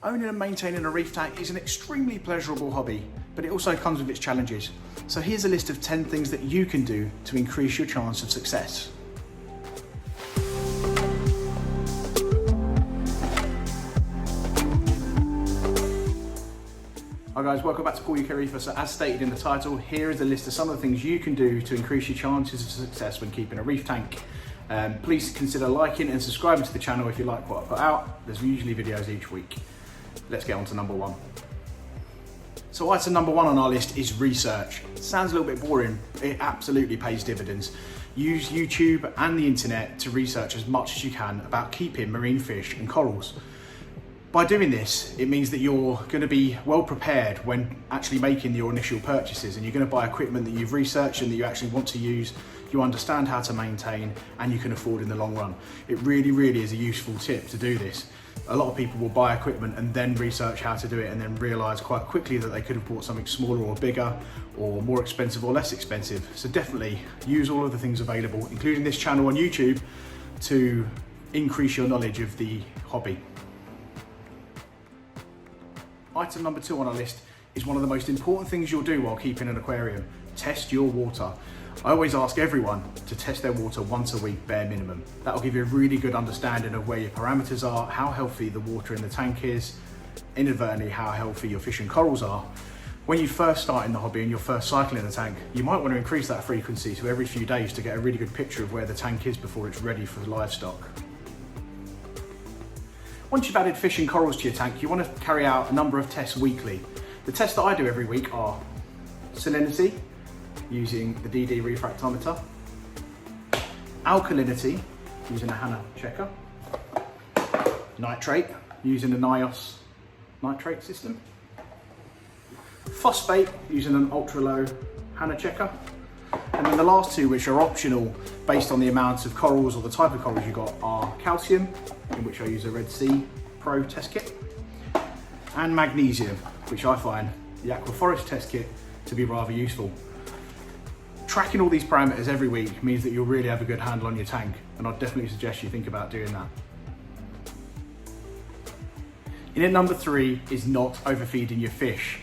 Owning and maintaining a reef tank is an extremely pleasurable hobby, but it also comes with its challenges. So here's a list of 10 things that you can do to increase your chance of success. Hi guys, welcome back to Paul UK Reefer. So as stated in the title, here is a list of some of the things you can do to increase your chances of success when keeping a reef tank. Please consider liking and subscribing to the channel if you like what I put out. There's usually videos each week. Let's get on to number one. So item number one on our list is research. It sounds a little bit boring. It absolutely pays dividends. Use YouTube and the internet to research as much as you can about keeping marine fish and corals. By doing this, it means that you're going to be well prepared when actually making your initial purchases, and you're going to buy equipment that you've researched and that you actually want to use, you understand how to maintain, and you can afford in the long run. It really is a useful tip to do this. A lot of people will buy equipment and then research how to do it and then realise quite quickly that they could have bought something smaller or bigger or more expensive or less expensive. So definitely use all of the things available, including this channel on YouTube, to increase your knowledge of the hobby. Item number two on our list is one of the most important things you'll do while keeping an aquarium. Test your water. I always ask everyone to test their water once a week, bare minimum. That'll give you a really good understanding of where your parameters are, how healthy the water in the tank is, inadvertently how healthy your fish and corals are. When you first start in the hobby and you're first cycling in the tank, you might want to increase that frequency to every few days to get a really good picture of where the tank is before it's ready for livestock. Once you've added fish and corals to your tank, you want to carry out a number of tests weekly. The tests that I do every week are salinity, using the DD refractometer, alkalinity, using a Hanna checker, nitrate, using a NIOS nitrate system, phosphate, using an ultra-low Hanna checker, and then the last two, which are optional based on the amount of corals or the type of corals you got, are calcium, in which I use a Red Sea Pro test kit, and magnesium, which I find the Aquaforest test kit to be rather useful. Tracking all these parameters every week means that you'll really have a good handle on your tank, and I'd definitely suggest you think about doing that. In at number three is not overfeeding your fish.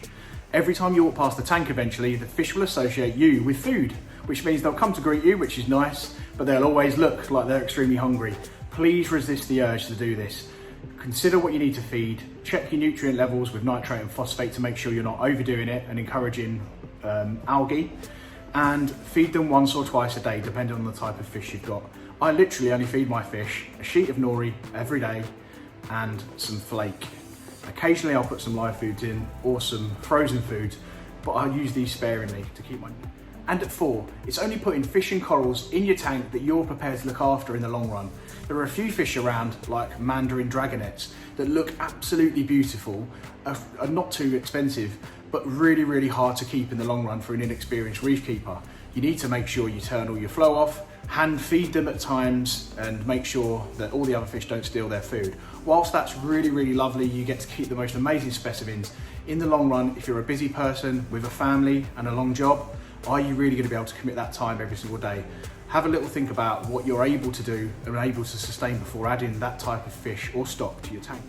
Every time you walk past the tank eventually, the fish will associate you with food, which means they'll come to greet you, which is nice, but they'll always look like they're extremely hungry. Please resist the urge to do this. Consider what you need to feed, check your nutrient levels with nitrate and phosphate to make sure you're not overdoing it and encouraging algae, and feed them once or twice a day, depending on the type of fish you've got. I literally only feed my fish a sheet of nori every day and some flake. Occasionally I'll put some live foods in or some frozen foods, but I use these sparingly to keep my... And at four, it's only putting fish and corals in your tank that you're prepared to look after in the long run. There are a few fish around, like mandarin dragonets, that look absolutely beautiful, are not too expensive, but really hard to keep in the long run for an inexperienced reef keeper. You need to make sure you turn all your flow off, hand feed them at times, and make sure that all the other fish don't steal their food. Whilst that's really lovely, you get to keep the most amazing specimens. In the long run, if you're a busy person with a family and a long job, are you really going to be able to commit that time every single day? Have a little think about what you're able to do and able to sustain before adding that type of fish or stock to your tank.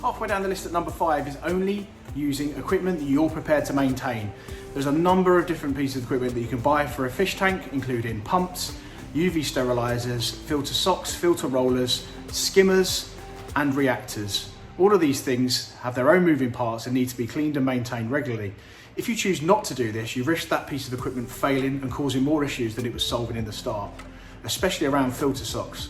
Halfway down the list at number five is only using equipment that you're prepared to maintain. There's a number of different pieces of equipment that you can buy for a fish tank, including pumps, UV sterilizers, filter socks, filter rollers, skimmers, and reactors. All of these things have their own moving parts and need to be cleaned and maintained regularly. If you choose not to do this, you risk that piece of equipment failing and causing more issues than it was solving in the start, especially around filter socks.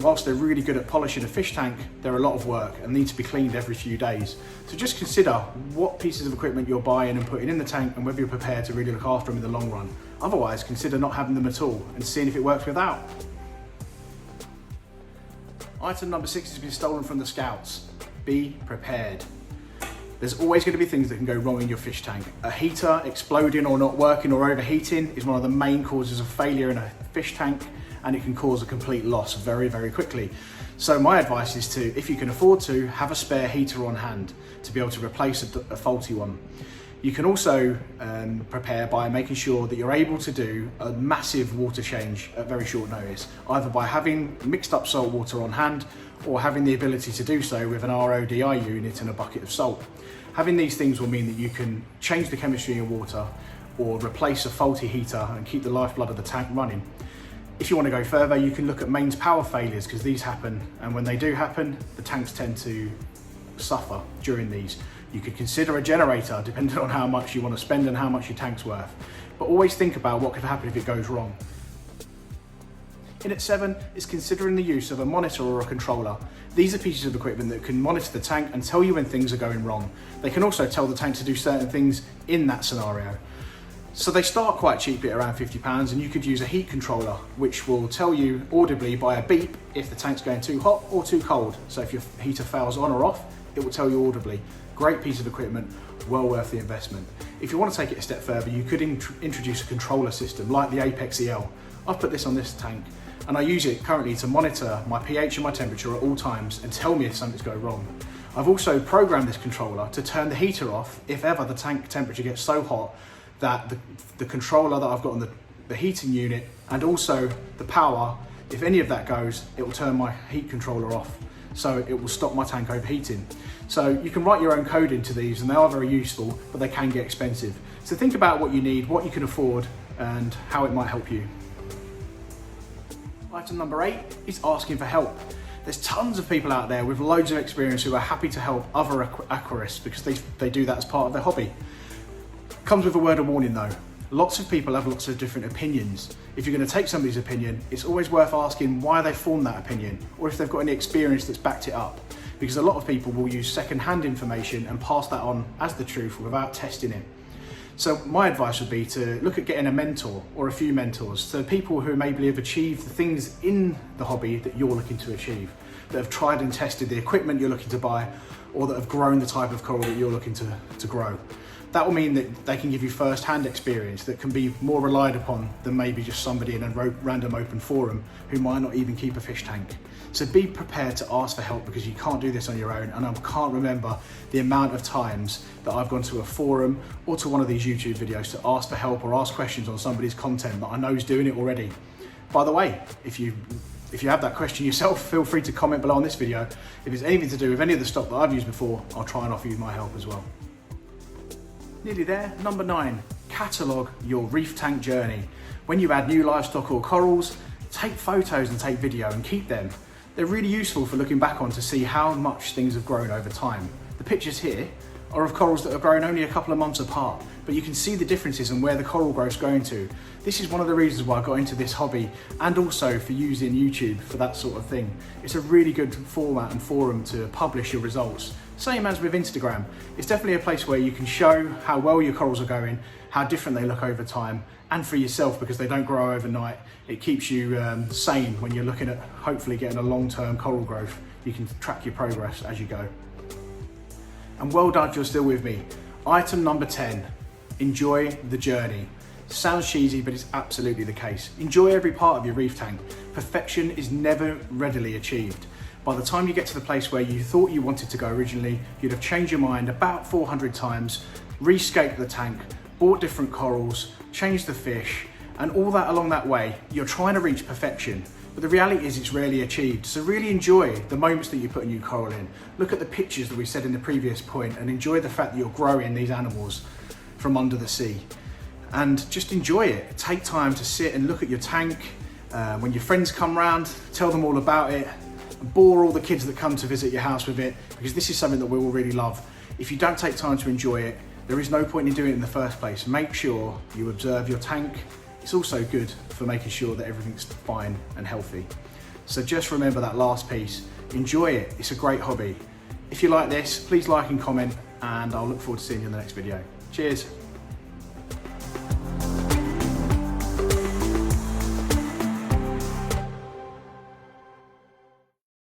Whilst they're really good at polishing a fish tank, they're a lot of work and need to be cleaned every few days. So just consider what pieces of equipment you're buying and putting in the tank and whether you're prepared to really look after them in the long run. Otherwise, consider not having them at all and seeing if it works without. Item number six has been stolen from the scouts. Be prepared. There's always going to be things that can go wrong in your fish tank. A heater exploding or not working or overheating is one of the main causes of failure in a fish tank, and it can cause a complete loss very quickly. So my advice is to, if you can afford to, have a spare heater on hand to be able to replace a faulty one. You can also prepare by making sure that you're able to do a massive water change at very short notice, either by having mixed up salt water on hand or having the ability to do so with an RODI unit and a bucket of salt. Having these things will mean that you can change the chemistry in your water or replace a faulty heater and keep the lifeblood of the tank running. If you want to go further, you can look at mains power failures, because these happen, and when they do happen, the tanks tend to suffer during these. You could consider a generator, depending on how much you want to spend and how much your tank's worth. But always think about what could happen if it goes wrong. In at 7 is considering the use of a monitor or a controller. These are pieces of equipment that can monitor the tank and tell you when things are going wrong. They can also tell the tank to do certain things in that scenario. So they start quite cheaply at around £50, and you could use a heat controller, which will tell you audibly by a beep if the tank's going too hot or too cold. So if your heater fails on or off, it will tell you audibly. Great piece of equipment, well worth the investment. If you want to take it a step further, you could introduce a controller system like the Apex EL. I've put this on this tank, and I use it currently to monitor my pH and my temperature at all times and tell me if something's going wrong. I've also programmed this controller to turn the heater off if ever the tank temperature gets so hot that the controller that I've got on the heating unit and also the power, if any of that goes, it will turn my heat controller off. So it will stop my tank overheating. So you can write your own code into these, and they are very useful, but they can get expensive. So think about what you need, what you can afford, and how it might help you. Item number 8 is asking for help. There's tons of people out there with loads of experience who are happy to help other aquarists because they do that as part of their hobby. Comes with a word of warning though. Lots of people have lots of different opinions. If you're going to take somebody's opinion, it's always worth asking why they formed that opinion, or if they've got any experience that's backed it up. Because a lot of people will use second-hand information and pass that on as the truth without testing it. So my advice would be to look at getting a mentor or a few mentors, so people who maybe have achieved the things in the hobby that you're looking to achieve, that have tried and tested the equipment you're looking to buy, or that have grown the type of coral that you're looking to grow. That will mean that they can give you first-hand experience that can be more relied upon than maybe just somebody in a random open forum who might not even keep a fish tank. So be prepared to ask for help, because you can't do this on your own, and I can't remember the amount of times that I've gone to a forum or to one of these YouTube videos to ask for help or ask questions on somebody's content that I know is doing it already. By the way, if you have that question yourself, feel free to comment below on this video. If it's anything to do with any of the stock that I've used before, I'll try and offer you my help as well. Nearly there. Number 9, catalogue your reef tank journey. When you add new livestock or corals, take photos and take video and keep them. They're really useful for looking back on to see how much things have grown over time. The pictures here are of corals that have grown only a couple of months apart, but you can see the differences in where the coral growth's going to. This is one of the reasons why I got into this hobby, and also for using YouTube for that sort of thing. It's a really good format and forum to publish your results. Same as with Instagram. It's definitely a place where you can show how well your corals are going, how different they look over time, and for yourself, because they don't grow overnight. It keeps you sane when you're looking at hopefully getting a long-term coral growth. You can track your progress as you go. And well done if you're still with me. Item number 10, enjoy the journey. Sounds cheesy, but it's absolutely the case. Enjoy every part of your reef tank. Perfection is never readily achieved. By the time you get to the place where you thought you wanted to go originally, you'd have changed your mind about 400 times, rescaped the tank, bought different corals, changed the fish, and all that along that way, you're trying to reach perfection. But the reality is it's rarely achieved. So really enjoy the moments that you put a new coral in. Look at the pictures that we said in the previous point, and enjoy the fact that you're growing these animals from under the sea. And just enjoy it. Take time to sit and look at your tank. When your friends come round, tell them all about it. Bore all the kids that come to visit your house with it, because this is something that we all really love. If you don't take time to enjoy it, there is no point in doing it in the first place. Make sure you observe your tank. It's also good for making sure that everything's fine and healthy. So just remember that last piece. Enjoy it. It's a great hobby. If you like this, please like and comment, and I'll look forward to seeing you in the next video. Cheers.